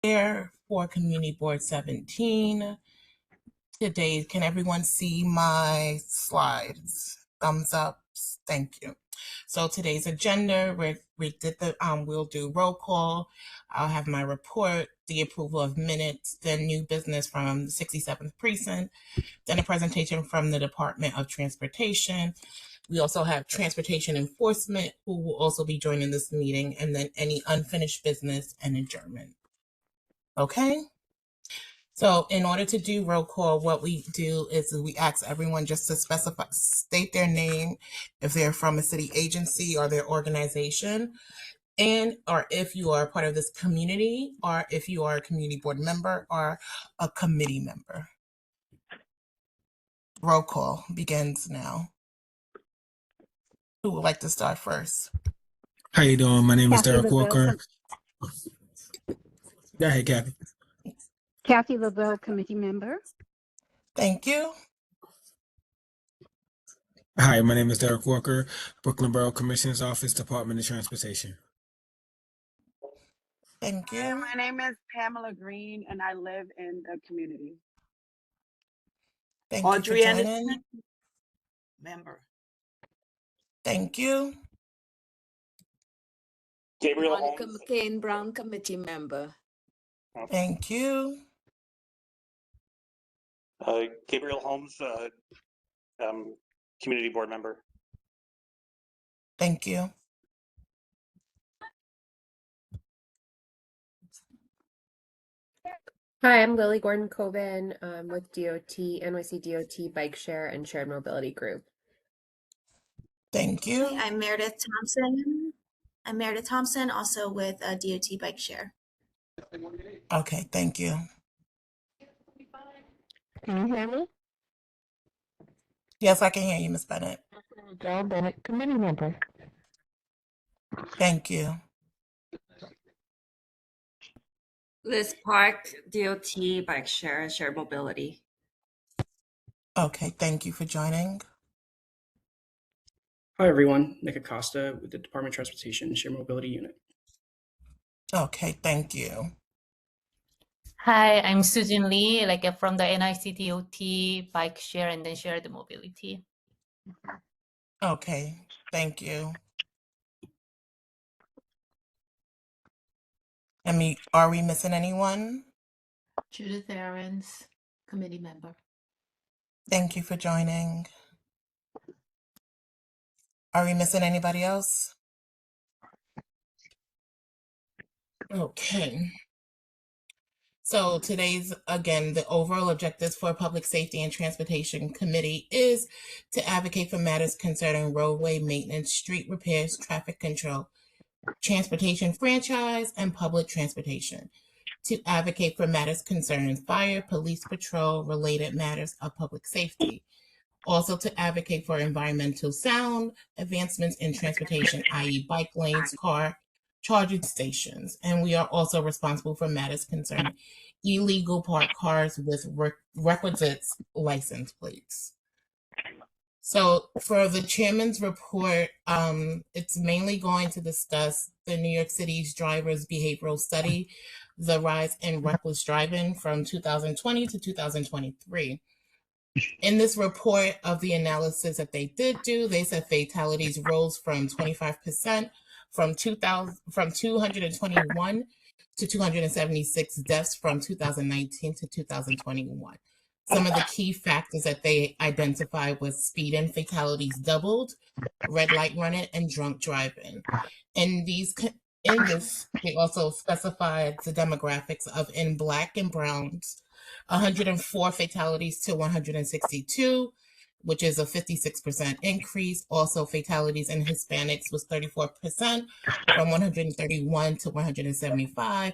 Chair for Community Board 17. Today, can everyone see my slides? Thumbs up. Thank you. So today's agenda, we'll do roll call. I'll have my report, the approval of minutes, then new business from the 67th precinct, then a presentation from the Department of Transportation. We also have Transportation Enforcement, who will also be joining this meeting, and then any unfinished business and adjournment. Okay? So in order to do roll call, what we do is we ask everyone just to state their name, if they're from a city agency or their organization, or if you are part of this community, or if you are a community board member or a committee member. Roll call begins now. Who would like to start first? How you doing? My name is Kathy Derek LaBelle. Walker. Go ahead, Kathy. Kathy LaBelle, committee member. Thank you. Hi, my name is Derek Walker, Brooklyn Borough Commissioner's Office, Department of Transportation. Thank you. My name is Pamela Green, and I live in the community. Thank Audrey you for Anderson, joining. member. Thank you. Gabriel Monica Holmes. McCain Brown, committee member. Thank you. Gabriel Holmes, community board member. Thank you. Hi, I'm Lily Gordon Coben with DOT, NYC DOT Bike Share and Shared Mobility Group. Thank you. I'm Meredith Thompson, also with DOT Bike Share. Okay, thank you. Can you hear me? Yes, I can hear you, Ms. Bennett. John Bennett, committee member. Thank you. Liz Park, DOT Bike Share and Shared Mobility. Okay, thank you for joining. Hi, everyone. Nick Acosta with the Department of Transportation Shared Mobility Unit. Okay, thank you. Hi, I'm Susan Lee, from the NICDOT Bike Share and then Shared Mobility. Okay, thank you. Are we missing anyone? Judith Aarons, committee member. Thank you for joining. Are we missing anybody else? Okay. So today's, again, the overall objectives for Public Safety and Transportation Committee is to advocate for matters concerning roadway maintenance, street repairs, traffic control, transportation franchise, and public transportation. To advocate for matters concerning fire, police patrol, related matters of public safety. Also to advocate for environmental sound, advancements in transportation, i.e. bike lanes, car charging stations. And we are also responsible for matters concerning illegal parked cars with requisites license plates. So for the chairman's report, it's mainly going to discuss the New York City's driver's behavioral study, the rise in reckless driving from 2020 to 2023. In this report of the analysis that they did do, they said fatalities rose from 25% from 221 to 276 deaths from 2019 to 2021. Some of the key factors that they identified was speed and fatalities doubled, red light running, and drunk driving. In this, they also specified the demographics of in Black and Browns, 104 fatalities to 162, which is a 56% increase. Also, fatalities in Hispanics was 34% from 131 to 175.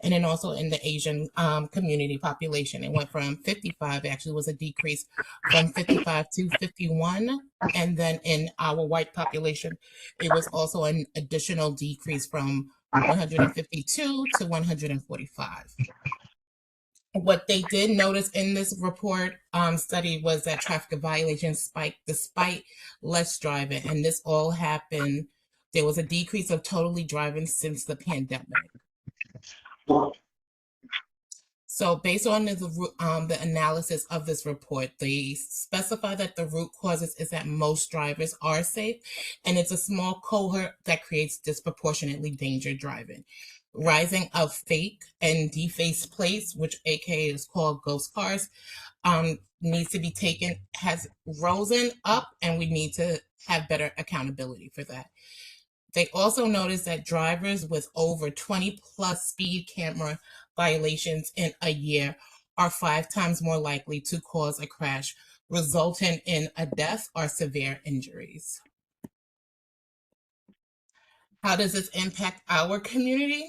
And then also in the Asian community population, it went from 55, actually was a decrease from 55 to 51. And then in our white population, it was also an additional decrease from 152 to 145. What they did notice in this report study was that traffic violations spiked despite less driving, and this all happened. There was a decrease of totally driving since the pandemic. So based on the analysis of this report, they specify that the root causes is that most drivers are safe, and it's a small cohort that creates disproportionately dangerous driving. Rising of fake and defaced plates, which aka is called ghost cars, needs to be taken, has risen up, and we need to have better accountability for that. They also noticed that drivers with over 20 plus speed camera violations in a year are 5 times more likely to cause a crash, resulting in a death or severe injuries. How does this impact our community?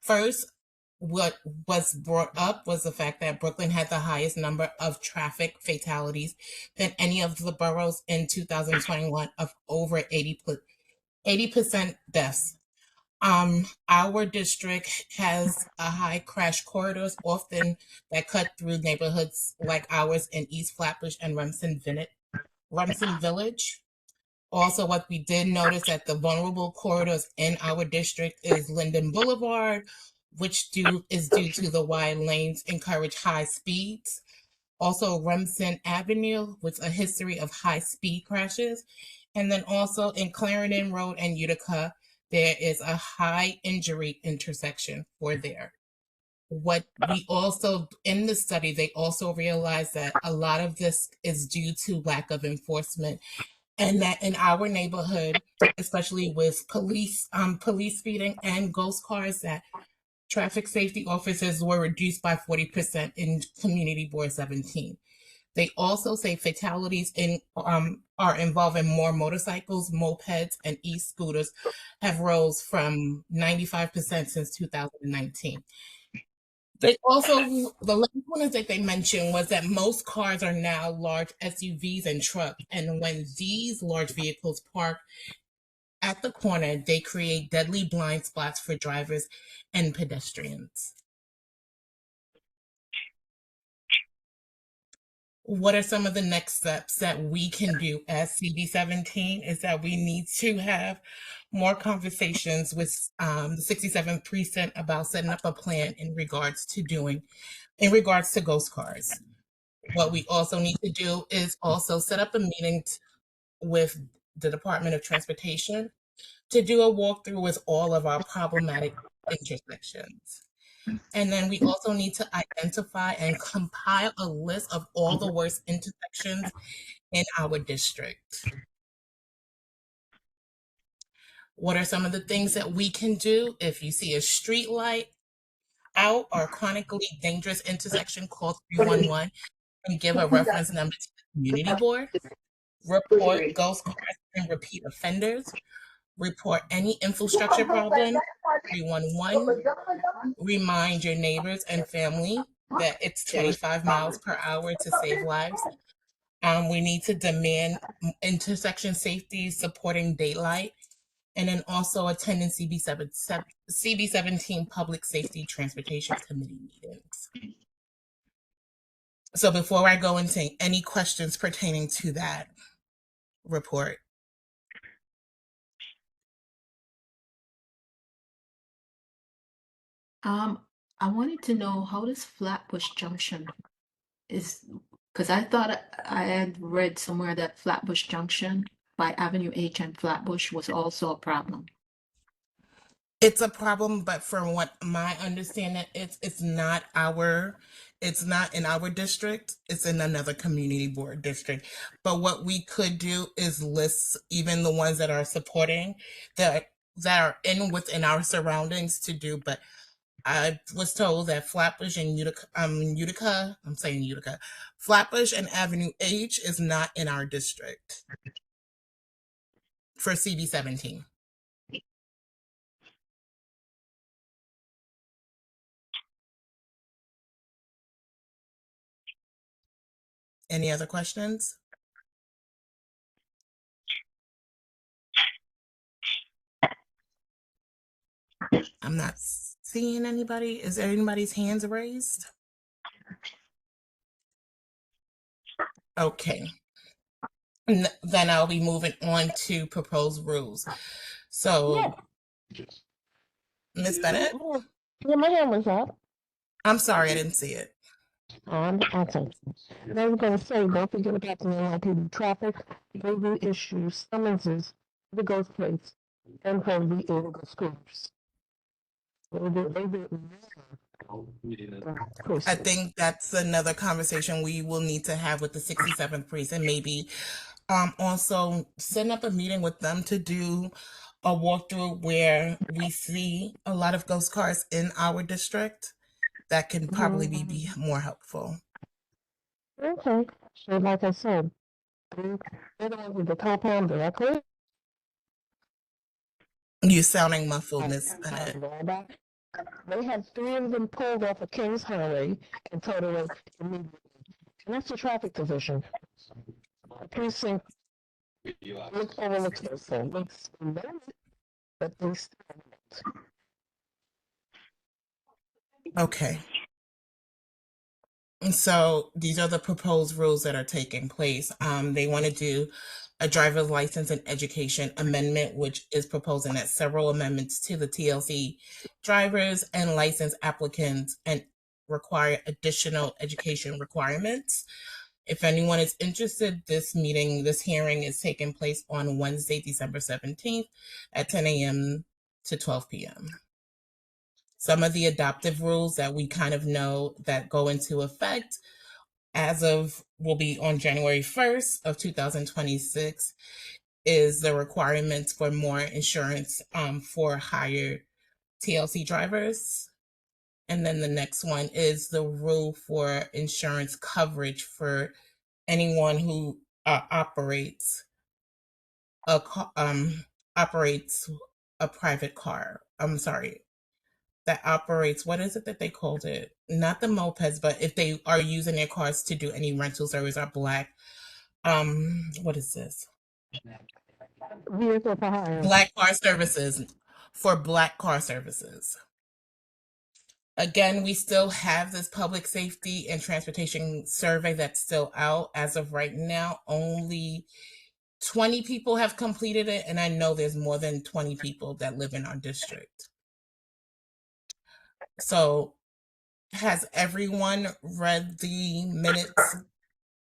First, what was brought up was the fact that Brooklyn had the highest number of traffic fatalities than any of the boroughs in 2021, of over 80% deaths. Our district has a high crash corridors, often that cut through neighborhoods like ours in East Flatbush and Remsen Village. Also, what we did notice that the vulnerable corridors in our district is Linden Boulevard, which is due to the wide lanes encourage high speeds. Also, Remsen Avenue with a history of high speed crashes. And then also in Clarendon Road and Utica, there is a high injury intersection for there. What we also, in the study, they also realized that a lot of this is due to lack of enforcement, and that in our neighborhood, especially with police speeding and ghost cars, that traffic safety officers were reduced by 40% in Community Board 17. They also say fatalities are involving more motorcycles, mopeds, and e-scooters have rose from 95% since 2019. They also, the last one that they mentioned was that most cars are now large SUVs and trucks, and when these large vehicles park at the corner, they create deadly blind spots for drivers and pedestrians. What are some of the next steps that we can do as CB17 is that we need to have more conversations with the 67th precinct about setting up a plan in regards to ghost cars. What we also need to do is also set up a meeting with the Department of Transportation to do a walkthrough with all of our problematic intersections. And then we also need to identify and compile a list of all the worst intersections in our district. What are some of the things that we can do? If you see a street light out or chronically dangerous intersection, call 311 and give a reference number to the community board. Report ghost cars and repeat offenders. Report any infrastructure problem, 311. Remind your neighbors and family that it's 25 miles per hour to save lives. We need to demand intersection safety supporting daylight, and then also attending CB17 Public Safety Transportation Committee meetings. So before I go into any questions pertaining to that report. I wanted to know, how does Flatbush Junction is, because I thought I had read somewhere that Flatbush Junction by Avenue H and Flatbush was also a problem. It's a problem, but from what my understanding, it's not in our district. It's in another community board district. But what we could do is list even the ones that are supporting that are within our surroundings to do. But I was told that Flatbush and Utica, Flatbush and Avenue H is not in our district for CB17. Any other questions? I'm not seeing anybody. Is there anybody's hands raised? Okay. Then I'll be moving on to proposed rules. So, Ms. Bennett? Yeah, my hand was up. I'm sorry, I didn't see it. Okay. And I was going to say, don't forget about the NYPD traffic. They will issue summonses to the ghost plates and for the illegal scooters. They will I think that's another conversation we will need to have with the 67th precinct, maybe also set up a meeting with them to do a walkthrough where we see a lot of ghost cars in our district. That can probably be more helpful. Okay. So like I said, they're the ones with the compound directly. You sounding muffled, Miss Bennett. They had 3 of them pulled off of Kings Highway and towed away immediately. And that's the traffic division. The precinct overlooks those things. Looks bad, but they still don't. Okay. And so these are the proposed rules that are taking place. They want to do a driver's license and education amendment, which is proposing that several amendments to the TLC drivers and license applicants and require additional education requirements. If anyone is interested, this hearing is taking place on Wednesday, December 17th at 10 a.m. to 12 p.m. Some of the adoptive rules that we kind of know that go into effect will be on January 1st of 2026 is the requirements for more insurance for higher TLC drivers. And then the next one is the rule for insurance coverage for anyone who operates a private car. I'm sorry. That operates, what is it that they called it? Not the mopeds, but if they are using their cars to do any rental service or black, what is this? Vehicle for hire. Black car services, for black car services. Again, we still have this public safety and transportation survey that's still out. As of right now, only 20 people have completed it, and I know there's more than 20 people that live in our district. So has everyone read the minutes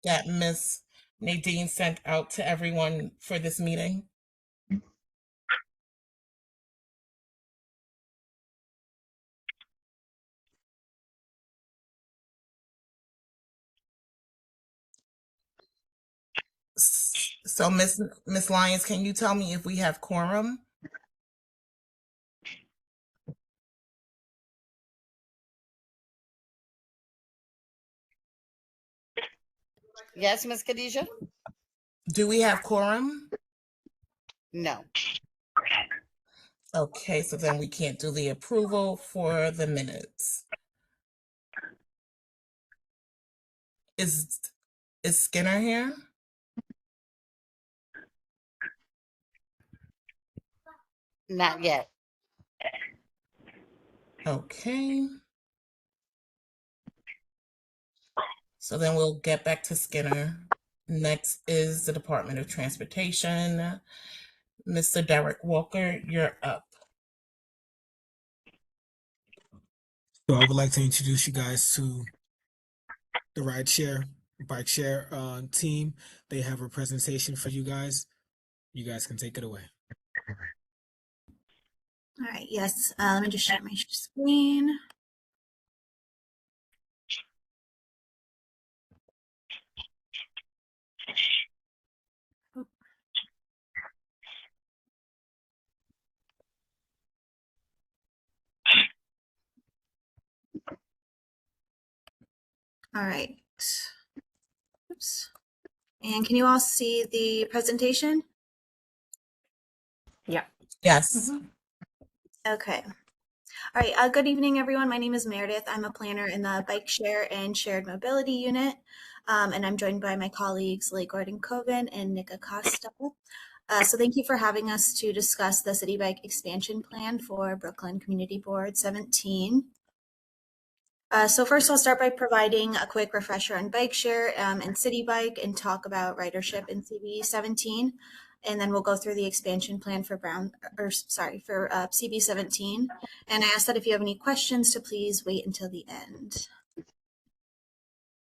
that Miss Nadine sent out to everyone for this meeting? So Miss Lyons, can you tell me if we have quorum? Yes, Ms. Khadijah? Do we have quorum? No. Okay, so then we can't do the approval for the minutes. Is Skinner here? Not yet. Okay. So then we'll get back to Skinner. Next is the Department of Transportation. Mr. Derek Walker, you're up. So I would like to introduce you guys to the bike share team. They have a presentation for you guys. You guys can take it away. All right, yes. Let me just share my screen. All right. Oops. And can you all see the presentation? Yeah. Yes. Okay. All right. Good evening, everyone. My name is Meredith. I'm a planner in the Bike Share and Shared Mobility Unit. And I'm joined by my colleagues, Leigh Gordon-Coven and Nick Acosta. So thank you for having us to discuss the City Bike expansion plan for Brooklyn Community Board 17. So first I'll start by providing a quick refresher on bike share and City Bike and talk about ridership in CB 17. and then we'll go through the expansion plan for CB17. And I ask that if you have any questions to please wait until the end.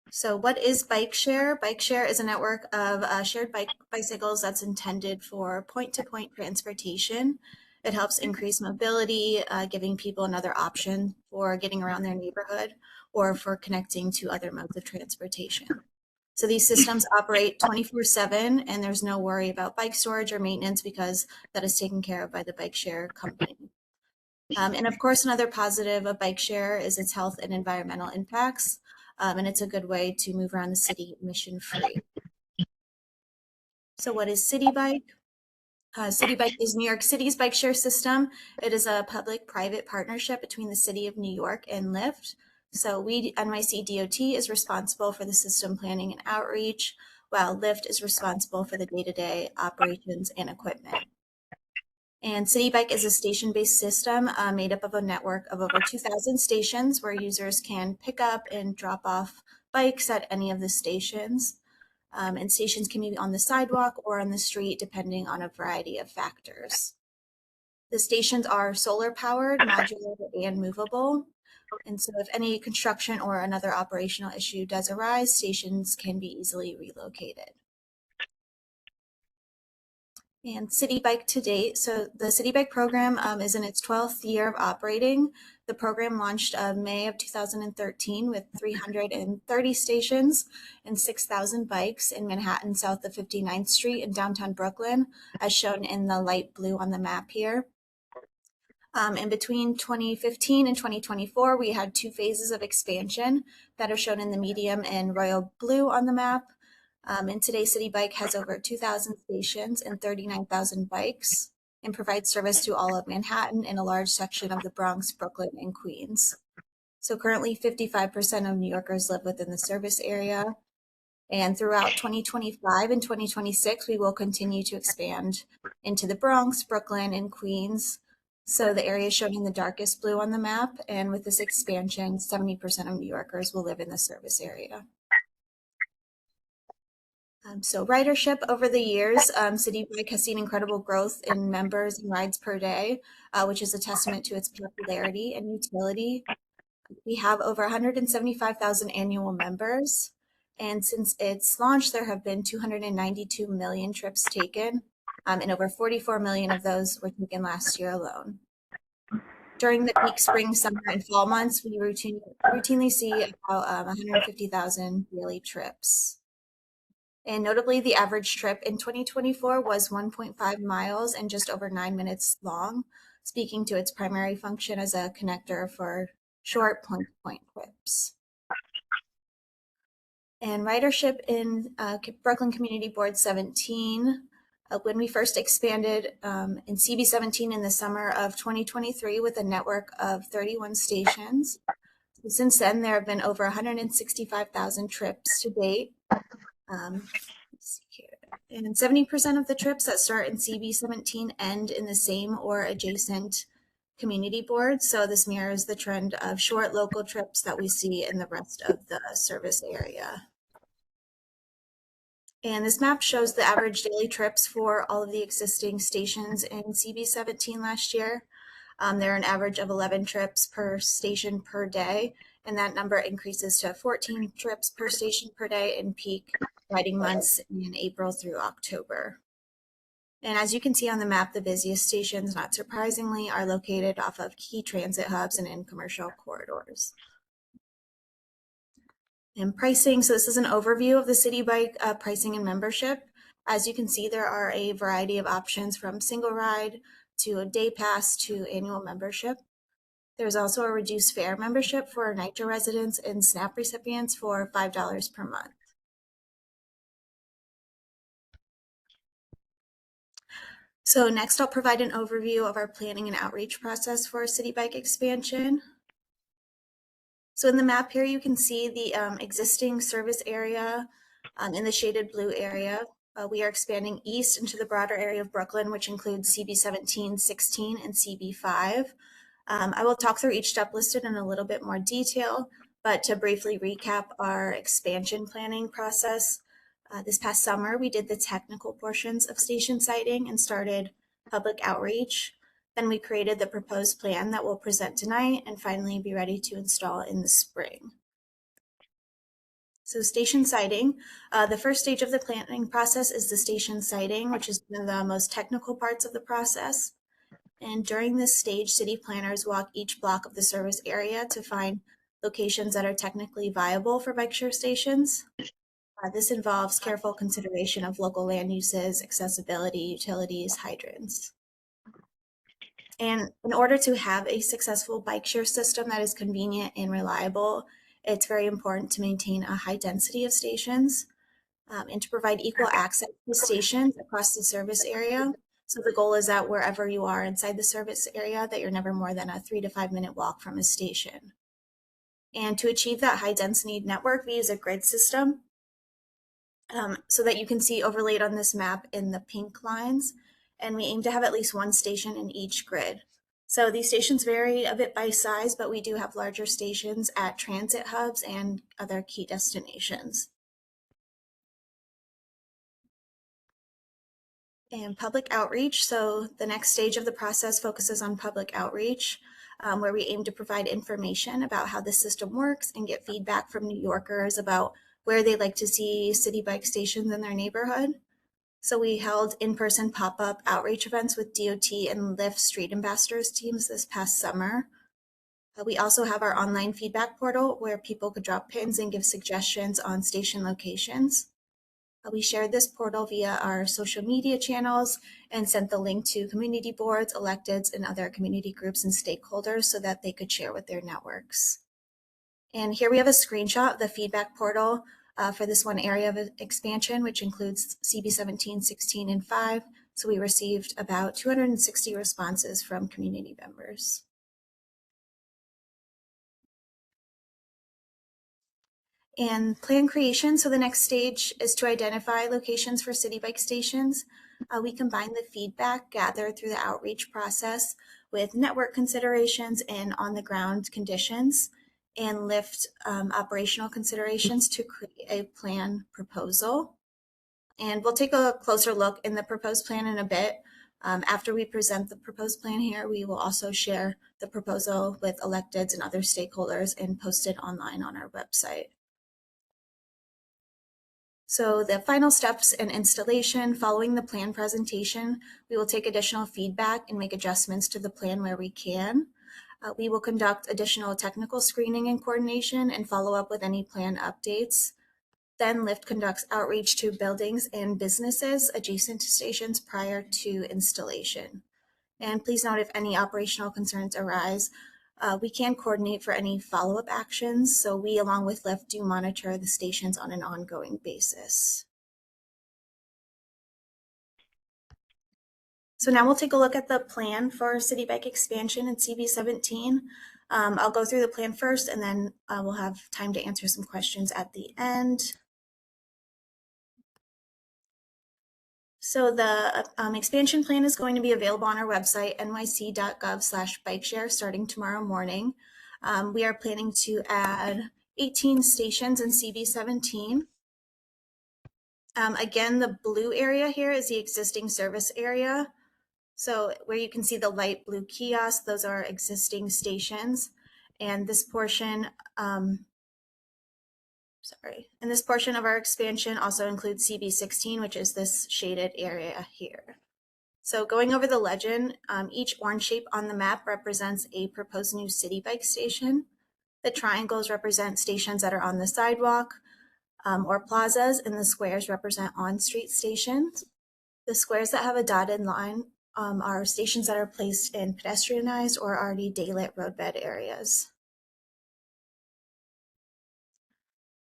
So what is Bike Share? Bike Share is a network of shared bicycles that's intended for point-to-point transportation. It helps increase mobility, giving people another option for getting around their neighborhood or for connecting to other modes of transportation. So these systems operate 24/7, and there's no worry about bike storage or maintenance because that is taken care of by the Bike Share company. And of course, another positive of Bike Share is its health and environmental impacts, and it's a good way to move around the city emission-free. So what is City Bike? City Bike is New York City's bike share system. It is a public-private partnership between the City of New York and Lyft. So NYC DOT is responsible for the system planning and outreach, while Lyft is responsible for the day-to-day operations and equipment. And City Bike is a station-based system made up of a network of over 2,000 stations where users can pick up and drop off bikes at any of the stations. And stations can be on the sidewalk or on the street, depending on a variety of factors. The stations are solar powered, modular, and movable. And so if any construction or another operational issue does arise, stations can be easily relocated. And City Bike to date. So the City Bike program is in its 12th year of operating. The program launched May of 2013 with 330 stations and 6,000 bikes in Manhattan south of 59th Street in downtown Brooklyn, as shown in the light blue on the map here. In between 2015 and 2024, we had 2 phases of expansion that are shown in the medium and royal blue on the map. And today, City Bike has over 2,000 stations and 39,000 bikes and provides service to all of Manhattan and a large section of the Bronx, Brooklyn, and Queens. So currently, 55% of New Yorkers live within the service area. And throughout 2025 and 2026, we will continue to expand into the Bronx, Brooklyn, and Queens. So the area is shown in the darkest blue on the map. And with this expansion, 70% of New Yorkers will live in the service area. So ridership over the years, City Bike has seen incredible growth in members and rides per day, which is a testament to its popularity and utility. We have over 175,000 annual members. And since its launch, there have been 292 million trips taken, and over 44 million of those were taken last year alone. During the peak spring, summer, and fall months, we routinely see about 150,000 daily trips. And notably, the average trip in 2024 was 1.5 miles and just over 9 minutes long, speaking to its primary function as a connector for short point-to-point trips. And ridership in Brooklyn Community Board 17, when we first expanded in CB17 in the summer of 2023 with a network of 31 stations. Since then, there have been over 165,000 trips to date. Let's see here. And 70% of the trips that start in CB17 end in the same or adjacent community boards. So this mirrors the trend of short local trips that we see in the rest of the service area. And this map shows the average daily trips for all of the existing stations in CB17 last year. There are an average of 11 trips per station per day, and that number increases to 14 trips per station per day in peak riding months in April through October. And as you can see on the map, the busiest stations, not surprisingly, are located off of key transit hubs and in commercial corridors. And pricing, so this is an overview of the City Bike pricing and membership. As you can see, there are a variety of options from single ride to a day pass to annual membership. There's also a reduced fare membership for NYCHA residents and SNAP recipients for $5 per month. So next I'll provide an overview of our planning and outreach process for City Bike expansion. So in the map here, you can see the existing service area in the shaded blue area. We are expanding east into the broader area of Brooklyn, which includes CB17, 16, and CB5. I will talk through each step listed in a little bit more detail, but to briefly recap our expansion planning process, This past summer, we did the technical portions of station siting and started public outreach. Then we created the proposed plan that we'll present tonight and finally be ready to install in the spring. So station siting, the first stage of the planning process is the station siting, which is one of the most technical parts of the process. And during this stage, city planners walk each block of the service area to find locations that are technically viable for bike share stations. This involves careful consideration of local land uses, accessibility, utilities, hydrants. And in order to have a successful bike share system that is convenient and reliable, it's very important to maintain a high density of stations and to provide equal access to stations across the service area. So the goal is that wherever you are inside the service area, that you're never more than a 3 to 5 minute walk from a station. And to achieve that high density network, we use a grid system. So that you can see overlaid on this map in the pink lines, and we aim to have at least one station in each grid. So these stations vary a bit by size, but we do have larger stations at transit hubs and other key destinations. And public outreach. So the next stage of the process focuses on public outreach, where we aim to provide information about how the system works and get feedback from New Yorkers about where they like to see city bike stations in their neighborhood. So we held in-person pop-up outreach events with DOT and Lyft Street Ambassadors teams this past summer. We also have our online feedback portal where people could drop pins and give suggestions on station locations. We shared this portal via our social media channels and sent the link to community boards, electeds, and other community groups and stakeholders so that they could share with their networks. And here we have a screenshot of the feedback portal for this one area of expansion, which includes CB 17, 16, and 5. So we received about 260 responses from community members. And plan creation. So the next stage is to identify locations for city bike stations. We combine the feedback gathered through the outreach process with network considerations and on-the-ground conditions and Lyft operational considerations to create a plan proposal. And we'll take a closer look in the proposed plan in a bit. After we present the proposed plan here, we will also share the proposal with electeds and other stakeholders and post it online on our website. So the final steps in installation, following the plan presentation, we will take additional feedback and make adjustments to the plan where we can. We will conduct additional technical screening and coordination and follow up with any plan updates. Then Lyft conducts outreach to buildings and businesses adjacent to stations prior to installation. And please note if any operational concerns arise, we can coordinate for any follow-up actions. So we, along with Lyft, do monitor the stations on an ongoing basis. So now we'll take a look at the plan for city bike expansion in CB 17. I'll go through the plan first, and then we'll have time to answer some questions at the end. So the expansion plan is going to be available on our website, nyc.gov/bikeshare, starting tomorrow morning. We are planning to add 18 stations in CB 17. Again, the blue area here is the existing service area. So where you can see the light blue kiosks, those are existing stations. And this portion, and this portion of our expansion also includes CB 16, which is this shaded area here. So going over the legend, each orange shape on the map represents a proposed new city bike station. The triangles represent stations that are on the sidewalk or plazas, and the squares represent on-street stations. The squares that have a dotted line are stations that are placed in pedestrianized or already daylit roadbed areas.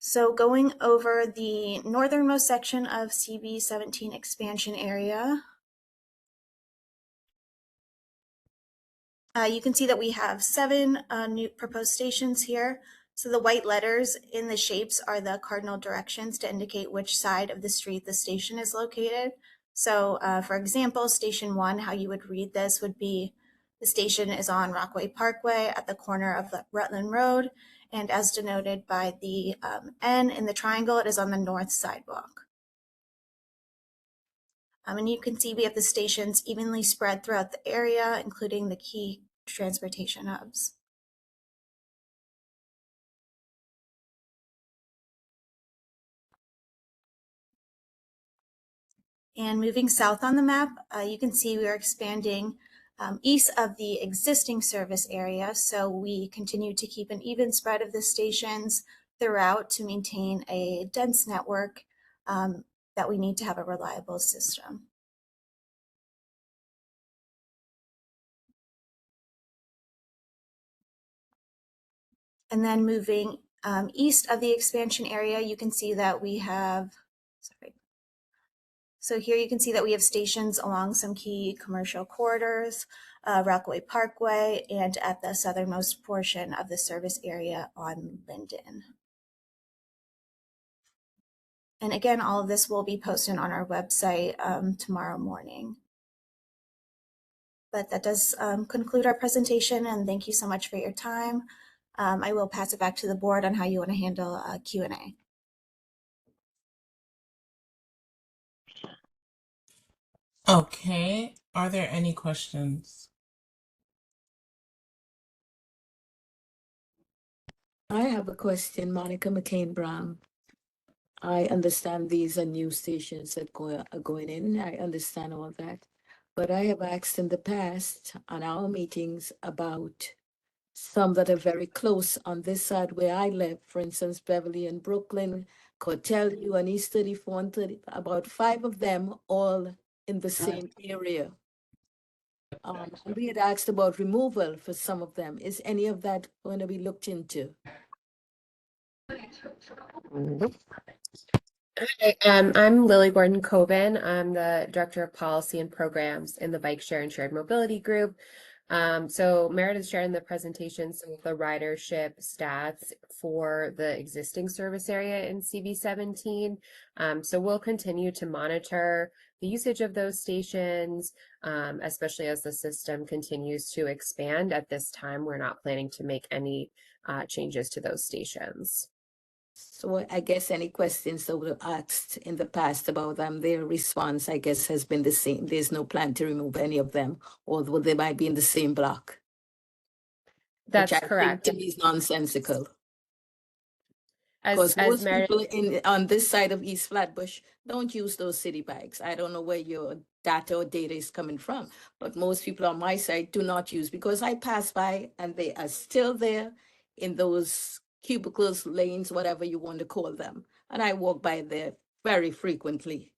So going over the northernmost section of CB 17 expansion area, you can see that we have 7 new proposed stations here. So the white letters in the shapes are the cardinal directions to indicate which side of the street the station is located. So for example, station 1, how you would read this would be the station is on Rockaway Parkway at the corner of Rutland Road. And as denoted by the N in the triangle, it is on the north sidewalk. And you can see we have the stations evenly spread throughout the area, including the key transportation hubs. And moving south on the map, you can see we are expanding east of the existing service area. So we continue to keep an even spread of the stations throughout to maintain a dense network that we need to have a reliable system. And then moving east of the expansion area, you can see that we have, so here you can see that we have stations along some key commercial corridors, Rockaway Parkway, and at the southernmost portion of the service area on Linden. And again, all of this will be posted on our website tomorrow morning. But that does conclude our presentation, and thank you so much for your time. I will pass it back to the board on how you want to handle Q&A. Okay, are there any questions? I have a question, Monica McCain Brown. I understand these are new stations that are going in. I understand all that. But I have asked in the past on our meetings about some that are very close on this side where I live, for instance, Beverly and Brooklyn, Cortelio and East 34 and 30, about 5 of them all in the same area. And we had asked about removal for some of them. Is any of that going to be looked into? Hi, I'm Lily Gordon Coben. I'm the Director of Policy and Programs in the Bike Share and Shared Mobility Group. So Meredith shared in the presentation some of the ridership stats for the existing service area in CV17. So we'll continue to monitor the usage of those stations, especially as the system continues to expand. At this time, we're not planning to make any changes to those stations. So I guess any questions that were asked in the past about them, their response, I guess, has been the same. There's no plan to remove any of them, although they might be in the same block. That's which I correct. think to me is nonsensical. As Because most Meredith, people on this side of East Flatbush don't use those city bikes. I don't know where your data or data is coming from, but most people on my side do not use, because I pass by and they are still there in those cubicles, lanes, whatever you want to call them. And I walk by there very frequently.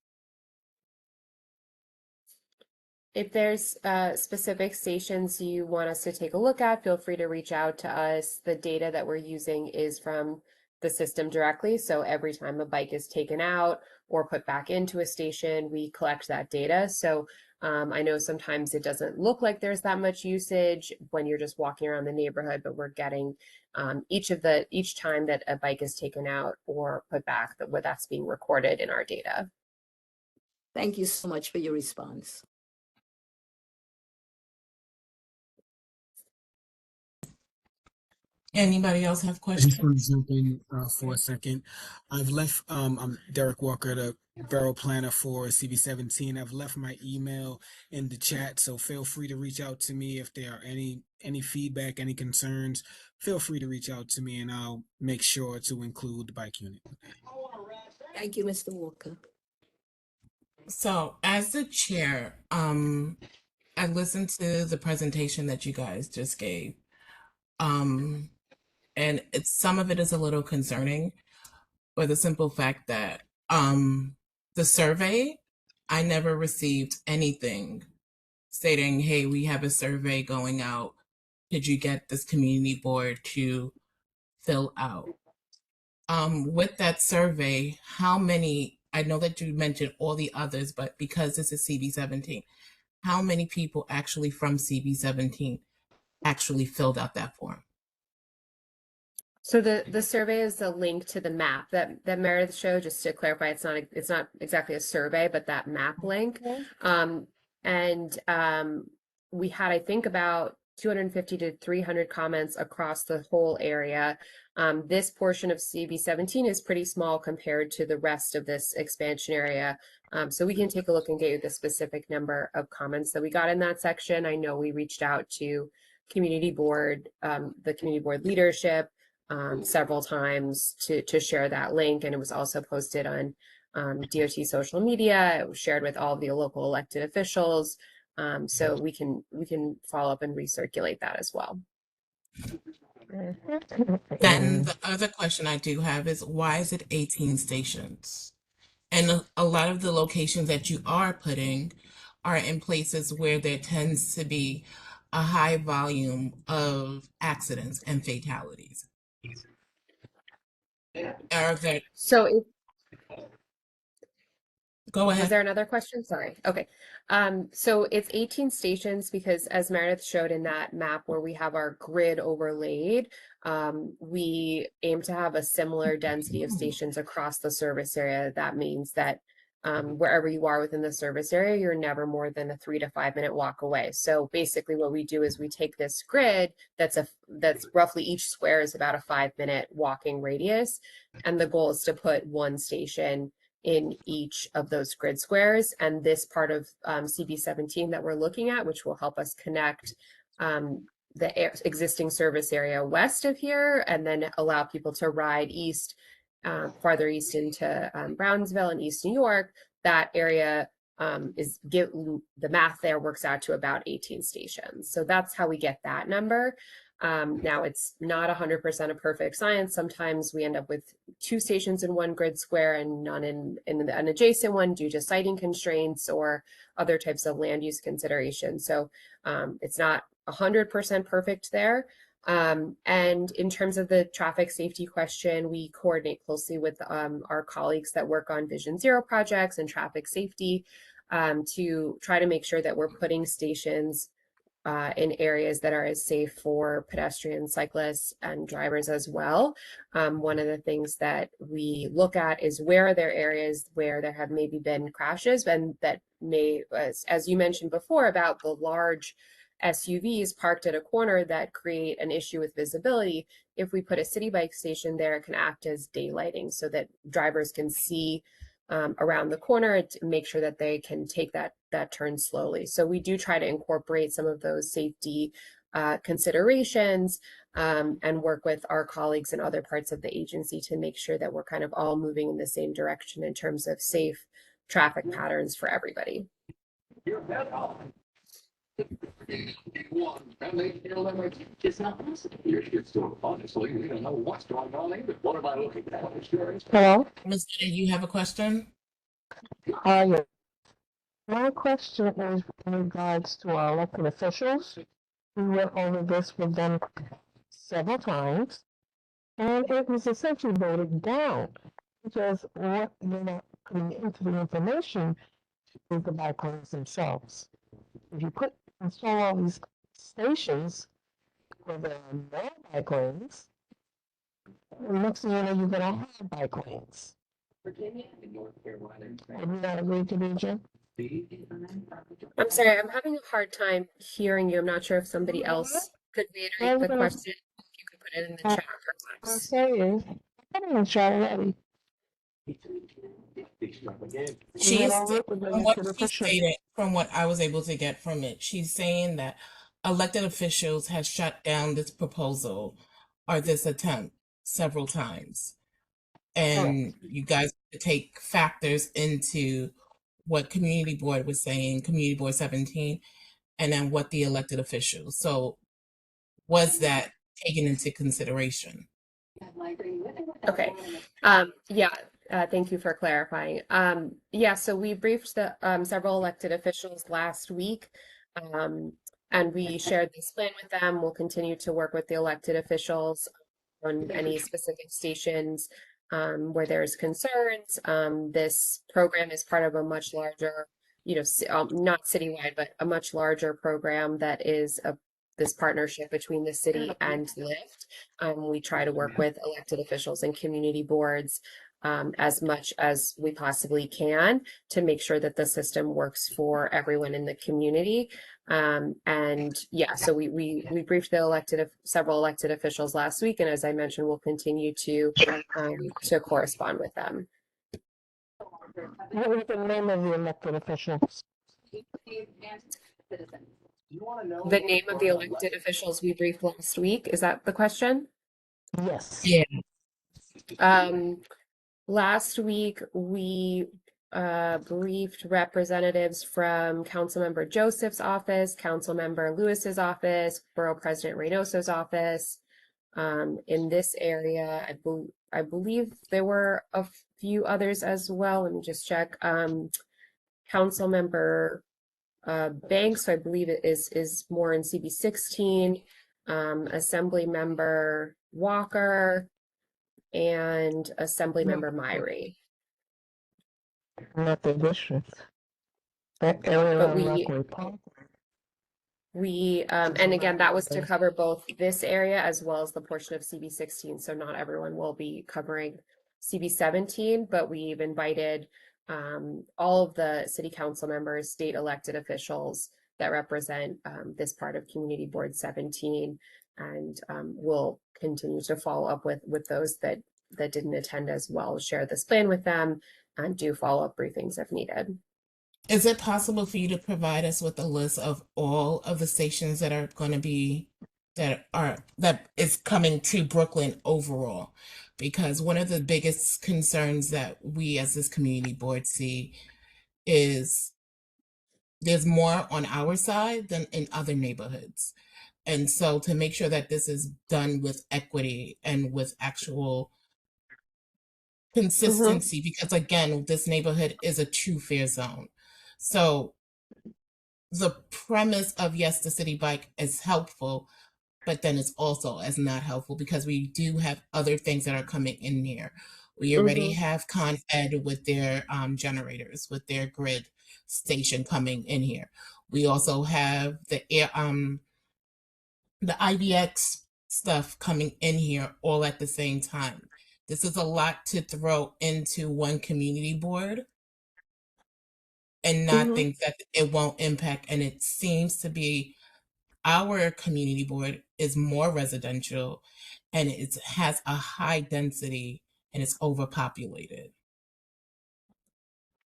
if there's specific stations you want us to take a look at, feel free to reach out to us. The data that we're using is from the system directly. So every time a bike is taken out or put back into a station, we collect that data. So I know sometimes it doesn't look like there's that much usage when you're just walking around the neighborhood, but we're getting each time that a bike is taken out or put back, that's being recorded in our data. Thank you so much for your response. Anybody else have I questions? just want to jump in for a second. I've left, I'm Derek Walker, the Borough Planner for CV17. I've left my email in the chat, so feel free to reach out to me if there are any feedback, any concerns. Feel free to reach out to me and I'll make sure to include the bike unit. Thank you, Mr. Walker. So as the chair, I listened to the presentation that you guys just gave. And some of it is a little concerning for the simple fact that the survey, I never received anything stating, hey, we have a survey going out. Did you get this community board to fill out? With that survey, how many, I know that you mentioned all the others, but because this is CV17, how many people actually from CV17 actually filled out that form? So the survey is a link to the map that Meredith showed. Just to clarify, it's not exactly a survey, but that map link. And we had, I think, about 250 to 300 comments across the whole area. This portion of CB17 is pretty small compared to the rest of this expansion area. So we can take a look and get you the specific number of comments that we got in that section. I know we reached out to community board, the community board leadership several times to share that link. And it was also posted on DOT social media. It was shared with all of the local elected officials. So we can follow up and recirculate that as well. Then the other question I do have is why is it 18 stations? And a lot of the locations that you are putting are in places where there tends to be a high volume of accidents and fatalities. Are there, So if go Was ahead. there another question? Sorry. Okay. So it's 18 stations because as Meredith showed in that map where we have our grid overlaid, we aim to have a similar density of stations across the service area. That means that wherever you are within the service area, you're never more than a 3 to 5 minute walk away. So basically what we do is we take this grid that's roughly each square is about a 5-minute walking radius. And the goal is to put one station in each of those grid squares. And this part of CB17 that we're looking at, which will help us connect the existing service area west of here and then allow people to ride east, farther east into Brownsville and East New York. That area the math there works out to about 18 stations. So that's how we get that number. Now it's not 100% a perfect science. Sometimes we end up with 2 stations in one grid square and none in an adjacent one due to siting constraints or other types of land use considerations. So it's not 100% perfect there. And in terms of the traffic safety question, we coordinate closely with our colleagues that work on Vision Zero projects and traffic safety to try to make sure that we're putting stations in areas that are as safe for pedestrians, cyclists, and drivers as well. One of the things that we look at is where are there areas where there have maybe been crashes and that may, as you mentioned before about the large SUVs parked at a corner that create an issue with visibility. If we put a city bike station there, it can act as daylighting so that drivers can see around the corner to make sure that they can take that turn slowly. So we do try to incorporate some of those safety considerations and work with our colleagues in other parts of the agency to make sure that we're kind of all moving in the same direction in terms of safe traffic patterns for everybody. And they feel that it's not possible. It's still honestly, we don't know what's going on either. What am I looking at? Insurance? Hello? Mr. You have a question? Yeah. My question is in regards to our elected officials. We went over this with them several times, and it was essentially voted down because what they're not putting into the information is the bike lanes themselves. If you install all these stations where there are no bike lanes, the next thing you know, you're gonna have bike lanes. Virginia and North Carolina. Would you not agree, Khadija? I'm sorry, I'm having a hard time hearing you. I'm not sure if somebody else could reiterate the question. You could put it in the chat I'm perhaps. saying, I'm in the chat already. She is, from what she stated, from what I was able to get from it, she's saying that elected officials have shut down this proposal or this attempt several times. And you guys take factors into what community board was saying, community board 17, and then what the elected officials. So was that taken into consideration? Okay. Thank you for clarifying. So we briefed the several elected officials last week, and we shared this plan with them. We'll continue to work with the elected officials on any specific stations where there's concerns. This program is part of a much larger, not citywide, but a much larger program that is this partnership between the city and Lyft. We try to work with elected officials and community boards as much as we possibly can to make sure that the system works for everyone in the community. And yeah, so we briefed the several elected officials last week, and as I mentioned, we'll continue to correspond with them. What was the name of the elected officials? The name of the elected officials we briefed last week, is that the question? Yes. Yeah. Last week we briefed representatives from Councilmember Joseph's office, Councilmember Lewis's office, Borough President Reynoso's office. In this area, I believe there were a few others as well. Let me just check. Councilmember Banks, I believe it is more in CB16. Assembly Member Walker, and Assembly Member Myrie. Not the district. That area But around Rockaway Park. And again, that was to cover both this area as well as the portion of CB16. So not everyone will be covering CB17, but we've invited all of the city council members, state elected officials that represent this part of Community Board 17, and we'll continue to follow up with those that didn't attend as well, share this plan with them, and do follow-up briefings if needed. Is it possible for you to provide us with a list of all of the stations that are going to be that is coming to Brooklyn overall? Because one of the biggest concerns that we as this community board see is there's more on our side than in other neighborhoods. And so to make sure that this is done with equity and with actual consistency, because again, this neighborhood is a true fair zone. So the premise of yes, the city bike is helpful, but then it's also as not helpful because we do have other things that are coming in here. We already have Con Ed with their generators, with their grid station coming in here. We also have the IBX stuff coming in here all at the same time. This is a lot to throw into one community board and not think that it won't impact. And it seems to be our community board is more residential and it has a high density and it's overpopulated.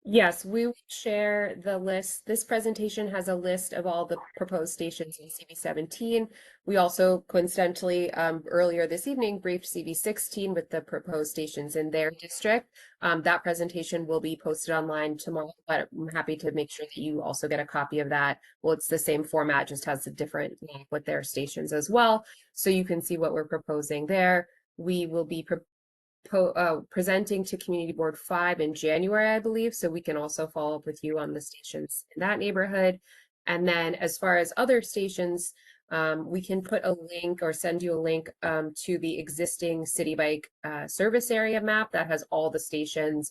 Yes, we will share the list. This presentation has a list of all the proposed stations in CB17. We also coincidentally earlier this evening briefed CB16 with the proposed stations in their district. That presentation will be posted online tomorrow, but I'm happy to make sure that you also get a copy of that. Well, it's the same format, just has a different link with their stations as well. So you can see what we're proposing there. We will be presenting to Community Board 5 in January, I believe, so we can also follow up with you on the stations in that neighborhood. And then as far as other stations, we can put a link or send you a link to the existing City Bike service area map that has all the stations,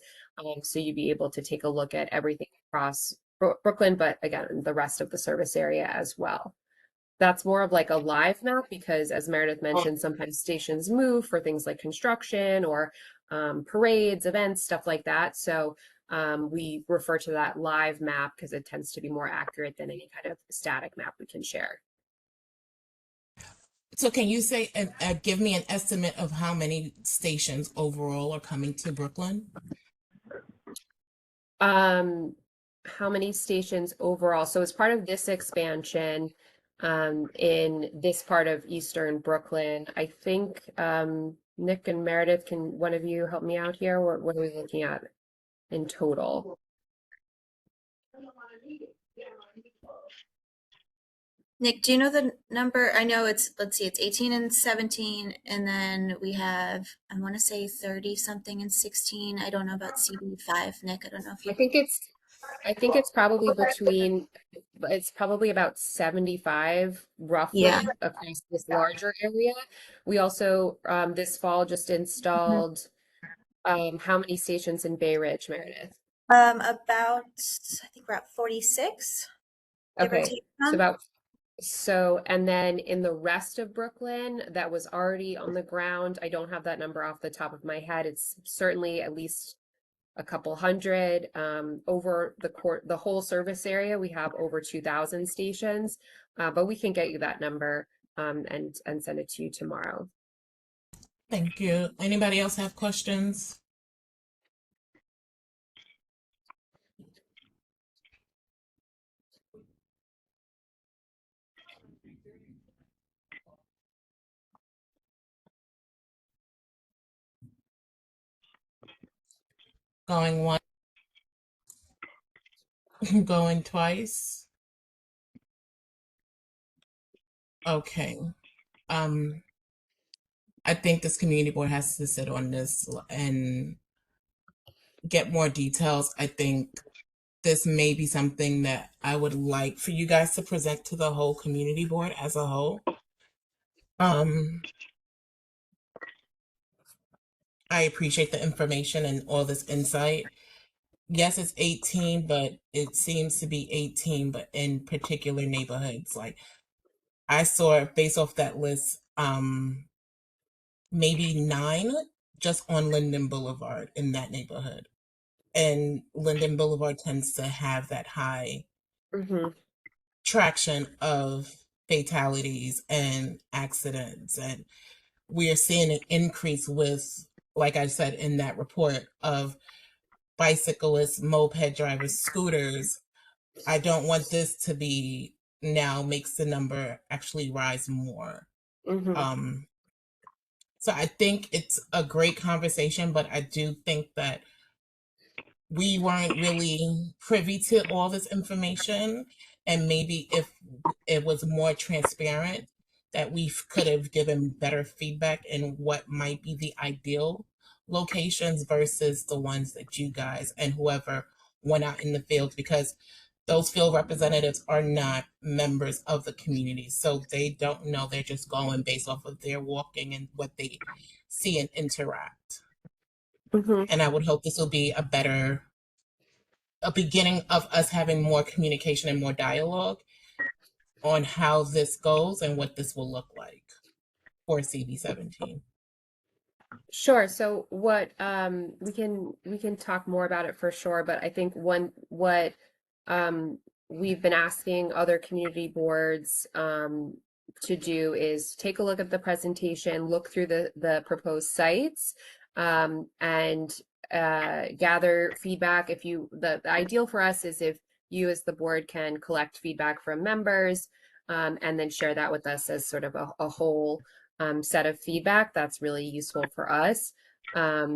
so you'd be able to take a look at everything across Brooklyn, but again, the rest of the service area as well. That's more of like a live map because, as Meredith mentioned, sometimes stations move for things like construction or parades, events, stuff like that. So we refer to that live map because it tends to be more accurate than any kind of static map we can share. So can you say, give me an estimate of how many stations overall are coming to Brooklyn? How many stations overall? So as part of this expansion, in this part of Eastern Brooklyn, I think Nick and Meredith, can one of you help me out here? What are we looking at in total? Nick, do you know the number? I know it's, let's see, it's 18 and 17, and then we have, I want to say 30 something and 16. I don't know about CB5, Nick. I don't know if you. I think it's probably it's probably about 75 roughly across this larger area. We also this fall just installed how many stations in Bay Ridge, Meredith? About, I think we're at 46. Okay, so So, and then in the rest of Brooklyn that was already on the ground, I don't have that number off the top of my head. It's certainly at least a couple hundred. Over the whole service area, we have over 2,000 stations, but we can get you that number and send it to you tomorrow. Thank you. Anybody else have questions? Going one, going twice. Okay. I think this community board has to sit on this and get more details. I think this may be something that I would like for you guys to present to the whole community board as a whole. I appreciate the information and all this insight. Yes, it's 18, but it seems to be 18, but in particular neighborhoods. Like I saw based off that list, maybe 9 just on Linden Boulevard in that neighborhood. And Linden Boulevard tends to have that high traction of fatalities and accidents. And we are seeing an increase with, like I said in that report, of bicyclists, moped drivers, scooters. I don't want this to be now makes the number actually rise more. So I think it's a great conversation, but I do think that we weren't really privy to all this information, and maybe if it was more transparent, that we could have given better feedback in what might be the ideal locations versus the ones that you guys and whoever went out in the field, because those field representatives are not members of the community, so they don't know. They're just going based off of their walking and what they see and interact. And I would hope this will be a beginning of us having more communication and more dialogue on how this goes and what this will look like for CB17. Sure. So what we can talk more about it for sure, but I think what we've been asking other community boards to do is take a look at the presentation, look through the proposed sites, and gather feedback. The ideal for us is if you as the board can collect feedback from members and then share that with us as sort of a whole set of feedback. That's really useful for us. But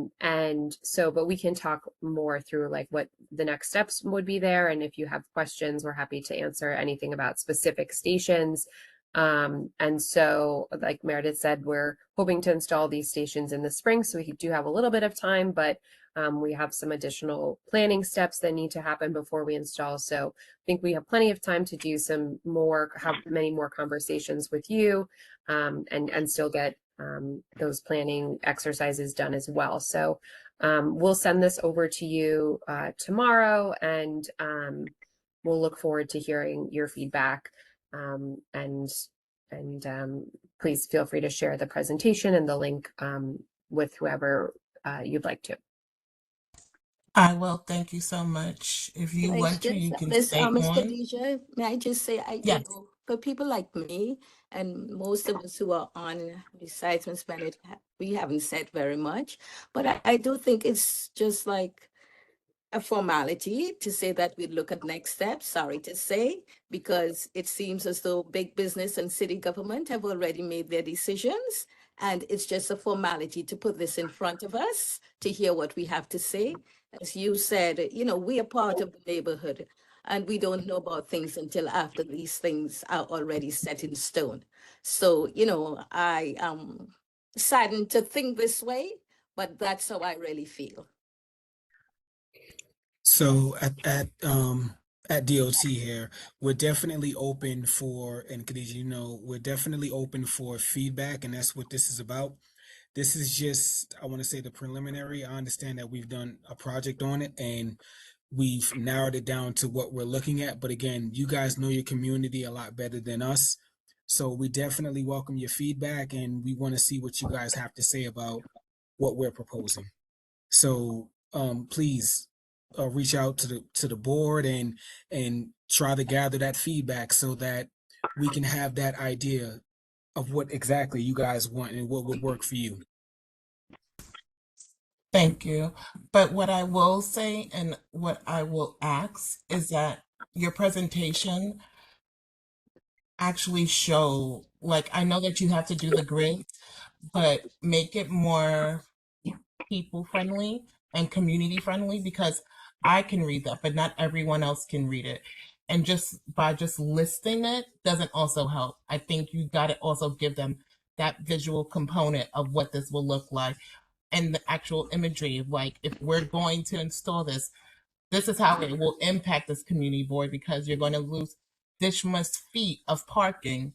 we can talk more through like what the next steps would be there. And if you have questions, we're happy to answer anything about specific stations. And so, like Meredith said, we're hoping to install these stations in the spring, so we do have a little bit of time, but we have some additional planning steps that need to happen before we install. So I think we have plenty of time to do have many more conversations with you, and still get those planning exercises done as well. So we'll send this over to you tomorrow, and we'll look forward to hearing your feedback. Please feel free to share the presentation and the link with whoever you'd like to. I will. Thank you so much. If you want to, you can stay on. Ms. Khadija, may I just say, Yes. For people like me and most of us who are on, besides Ms. Bennett, we haven't said very much, but I do think it's just like a formality to say that we'd look at next steps, sorry to say, because it seems as though big business and city government have already made their decisions. And it's just a formality to put this in front of us to hear what we have to say. As you said, we are part of the neighborhood and we don't know about things until after these things are already set in stone. So, I am saddened to think this way, but that's how I really feel. So at DOT here, we're definitely open for, and Khadija, we're definitely open for feedback, and that's what this is about. This is just, I want to say, the preliminary. I understand that we've done a project on it, and we've narrowed it down to what we're looking at. But again, you guys know your community a lot better than us. So we definitely welcome your feedback, and we want to see what you guys have to say about what we're proposing. So please reach out to the board and try to gather that feedback so that we can have that idea of what exactly you guys want and what would work for you. Thank you. But what I will say and what I will ask is that your presentation actually show, like, I know that you have to do the grid, but make it more people friendly and community friendly, because I can read that, but not everyone else can read it. And just by just listing it doesn't also help. I think you got to also give them that visual component of what this will look like and the actual imagery of, like, if we're going to install this, this is how it will impact this community board, because you're going to lose this much feet of parking.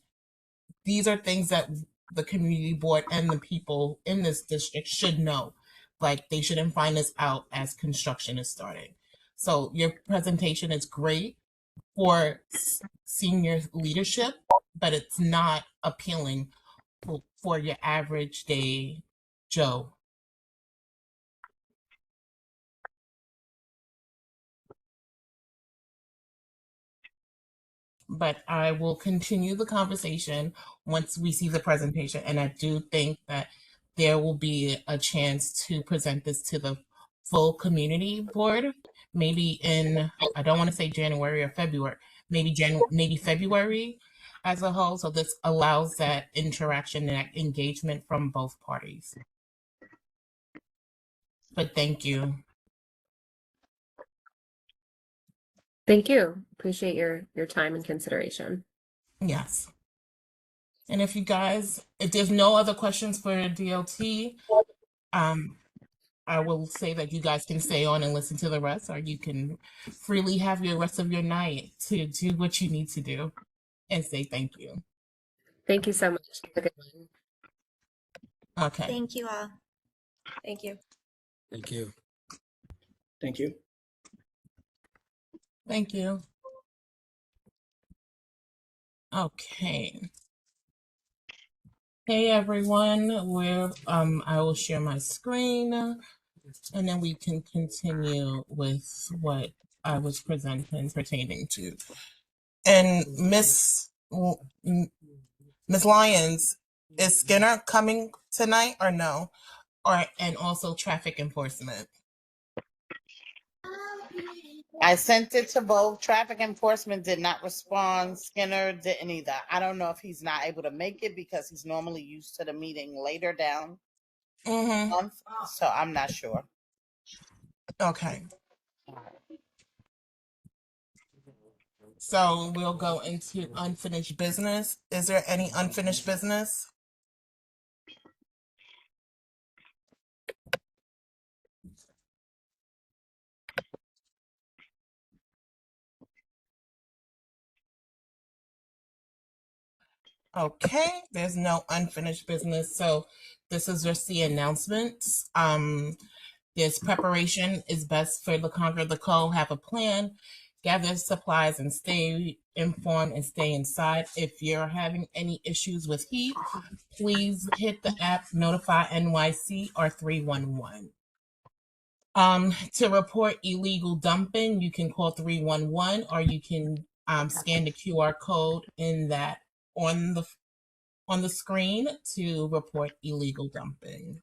These are things that the community board and the people in this district should know. Like, they shouldn't find this out as construction is starting. So your presentation is great for senior leadership, but it's not appealing for your average day Joe. But I will continue the conversation once we see the presentation. And I do think that there will be a chance to present this to the full community board, maybe in, I don't want to say January or February, maybe February as a whole. So this allows that interaction and that engagement from both parties. But thank you. Thank you. Appreciate your time and consideration. Yes. And if you guys, if there's no other questions for DLT, I will say that you guys can stay on and listen to the rest, or you can freely have your rest of your night to do what you need to do and say thank you. Thank you so much. Have a good one. Okay. Thank you all. Thank you. Thank you. Thank you. Thank you. Okay. Hey everyone, I will share my screen and then we can continue with what I was presenting pertaining to. And Miss Lyons, is Skinner coming tonight or no? And also traffic enforcement. I sent it to both. Traffic enforcement did not respond. Skinner didn't either. I don't know if he's not able to make it because he's normally used to the meeting later down. So I'm not sure. Okay. So we'll go into unfinished business. Is there any unfinished business? Okay, there's no unfinished business. So this is just the announcements. This preparation is best for the Conquer the Co. Have a plan, gather supplies, and stay informed and stay inside. If you're having any issues with heat, please hit the app Notify NYC or 311. To report illegal dumping, you can call 311 or you can scan the QR code in that on the screen to report illegal dumping.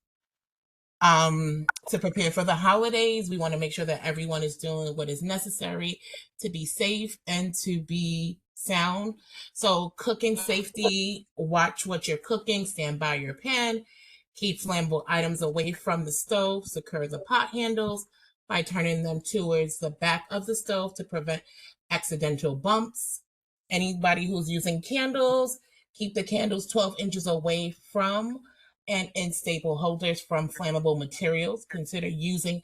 To prepare for the holidays, we want to make sure that everyone is doing what is necessary to be safe and to be sound. So cooking safety, watch what you're cooking, stand by your pan, keep flammable items away from the stove, secure the pot handles by turning them towards the back of the stove to prevent accidental bumps. Anybody who's using candles, keep the candles 12 inches away from and in staple holders from flammable materials. Consider using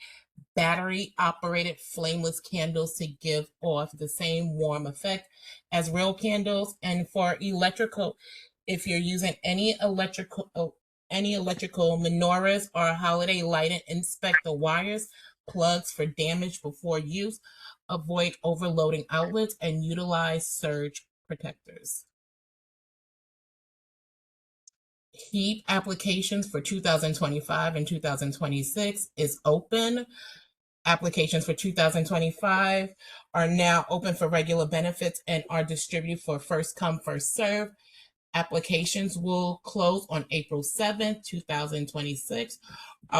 battery-operated flameless candles to give off the same warm effect as real candles. And for electrical, if you're using any electrical menorahs or holiday lighting, inspect the wires plugs for damage before use, avoid overloading outlets, and utilize surge protectors. HEAP applications for 2025 and 2026 is open. Applications for 2025 are now open for regular benefits and are distributed for first come, first serve. Applications will close on April 7th, 2026,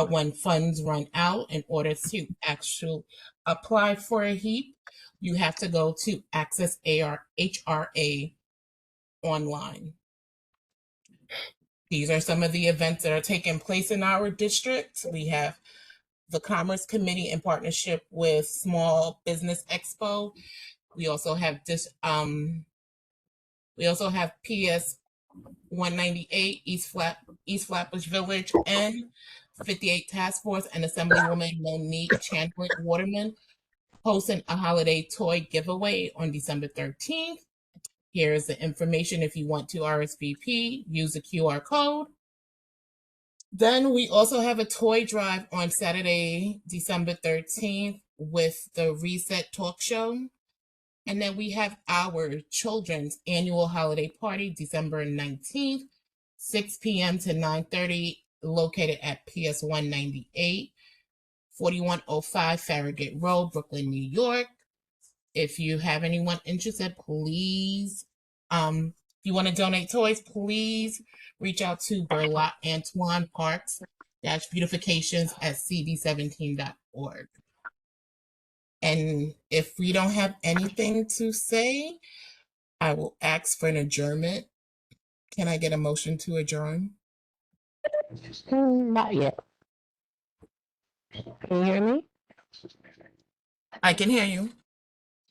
when funds run out. In order to actually apply for a HEAP, you have to go to Access HRA online. These are some of the events that are taking place in our district. We have the Commerce Committee in partnership with Small Business Expo. We also have PS 198 East Flatbush Village and 58 Task Force and Assemblywoman Monique Chandler Waterman hosting a holiday toy giveaway on December 13th. Here's the information if you want to RSVP. Use the QR code. Then we also have a toy drive on Saturday, December 13th with the Reset Talk Show. And then we have our children's annual holiday party, December 19th, 6 p.m. to 9:30, located at PS 198, 4105 Farragut Road, Brooklyn, New York. If you have anyone interested, please, if you want to donate toys, please reach out to Burlot Antoine Parks Beautifications at cd17.org. And if we don't have anything to say, I will ask for an adjournment. Can I get a motion to adjourn? Not yet. Can you hear me? I can hear you.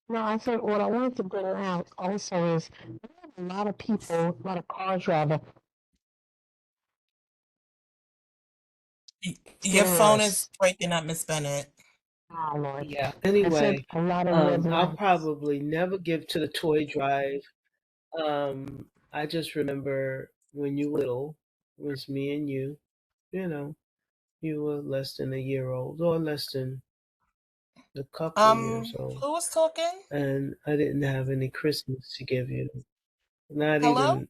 No, I said what I wanted to bring out also is we have a lot of people, a lot of cars rather. Your phone is breaking up, Miss Bennett. Oh, Lord. Yeah. I said Anyway, a lot of red I'll lights. probably never give to the toy drive. I just remember when you were little, it was me and you. You know, you were less than a year old or less than a couple years old. Who was talking? And I didn't have any Christmas to give you. Not Hello?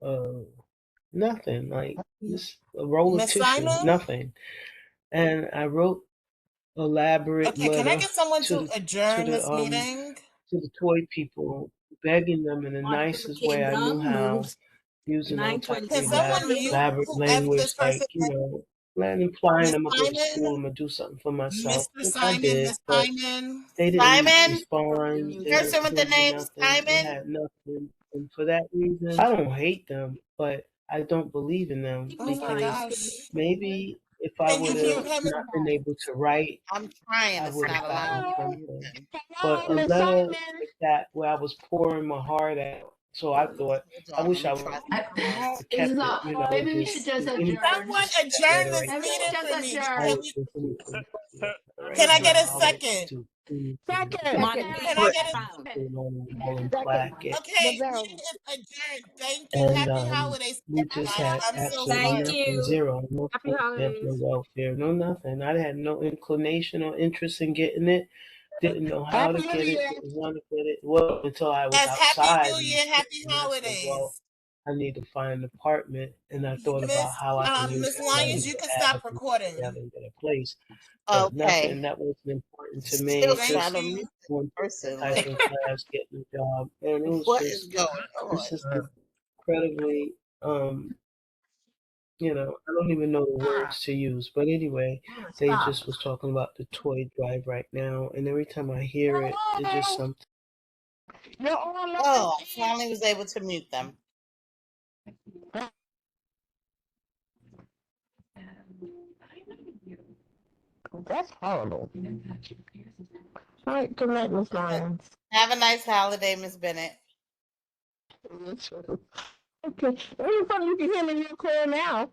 even nothing. Like just a roll of Miss tissue, Simon? nothing. And I wrote elaborate Okay, can I letter get someone to to the adjourn this meeting? to the toy people, begging them in the nicest way I knew how, using all types Can of someone mute elaborate whoever language, this person like, is? implying Miss I'm gonna go to school, Simon? I'm gonna do something for myself. Mr. Which I Simon, did, Miss but Simon? they didn't Simon? respond. They Person didn't with the give me name nothing. They Simon? had nothing. And for that reason, I don't hate them, but I don't believe in them Oh my because gosh. maybe if I Can you would mute have him? not been able to write, I'm trying. I It's would not have allowing gotten me to something. mute him. But a Miss letter Simon. like that where I was pouring my heart out. So I thought, I wish I would have It's kept it, not. you know, Maybe we should just adjourn. Someone adjourn this Maybe we meeting just for me. adjourn. Can I get a second? Second. Can I get a Plaque. Okay, meeting is adjourned. Thank you. And Happy holidays. we just had I'm so absolutely sorry. nothing, zero, no Happy food stamps, no welfare, no nothing. I had no inclination or interest in getting it. Didn't know how to Happy get New it. Year. Didn't want to get it. Well, until I was As Happy outside. New Year, Happy And I said, well, Holidays. I need to find an apartment, and I thought about how I can use Miss the money Lyons, you to can add stop up and put recording. together and get a place. But nothing Okay. that wasn't important to me. Still Just trying to mute the going person. type of class, getting a job, and it was What is just going this is on? incredibly I don't even know the words to use, but anyway, they just was talking about the toy drive right now, and every time I hear it, it's just something. Oh, I finally was able to mute them. That's horrible. All right, good night, Miss Lyons. Have a nice holiday, Miss Bennett. Okay, everybody, you can hear me real clear now.